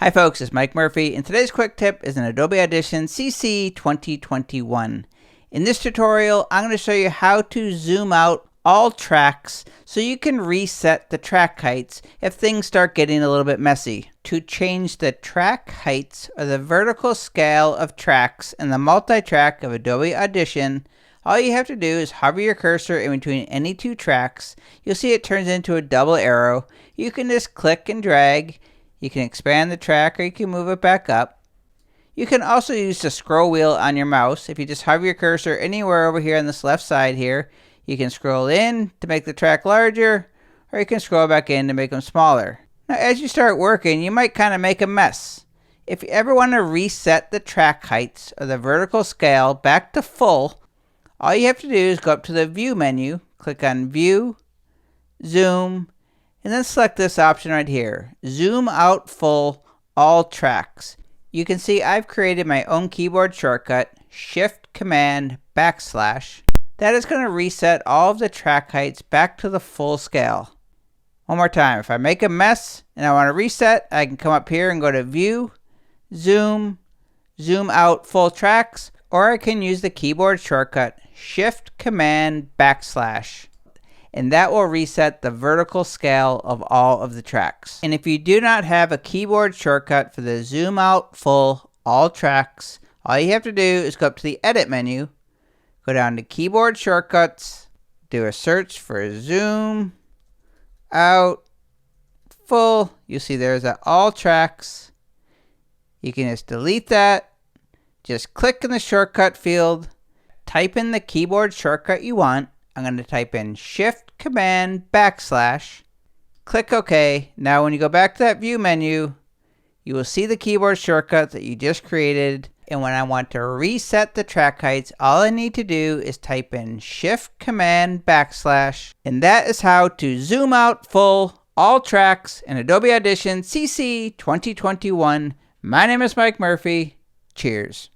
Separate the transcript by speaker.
Speaker 1: Hi folks, it's Mike Murphy, and today's quick tip is an Adobe Audition CC 2021. In this tutorial, I'm going to show you how to zoom out all tracks so you can reset the track heights if things start getting a little bit messy. To change the track heights or the vertical scale of tracks in the multi-track of Adobe Audition, all you have to do is hover your cursor in between any two tracks. You'll see it turns into a double arrow. You can just click and drag. You can expand the track or you can move it back up. You can also use the scroll wheel on your mouse. If you just hover your cursor anywhere over here on this left side here, you can scroll in to make the track larger, or you can scroll back in to make them smaller. Now as you start working, you might kind of make a mess. If you ever want to reset the track heights or the vertical scale back to full, all you have to do is go up to the View menu, click on View, Zoom, and then select this option right here, Zoom Out Full All Tracks. You can see I've created my own keyboard shortcut, Shift Command \\. That is going to reset all of the track heights back to the full scale. One more time, if I make a mess and I want to reset, I can come up here and go to View, Zoom, Zoom Out Full Tracks, or I can use the keyboard shortcut, Shift Command \\. And that will reset the vertical scale of all of the tracks. And if you do not have a keyboard shortcut for the Zoom Out Full All Tracks, all you have to do is go up to the Edit menu, go down to Keyboard Shortcuts, do a search for Zoom Out Full. You'll see there's that All Tracks. You can just delete that. Just click in the shortcut field, type in the keyboard shortcut you want. I'm going to type in Shift Command \\. Click OK. Now when you go back to that View menu, you will see the keyboard shortcut that you just created. And when I want to reset the track heights, all I need to do is type in Shift Command \\. And that is how to zoom out full all tracks in Adobe Audition CC 2021. My name is Mike Murphy. Cheers.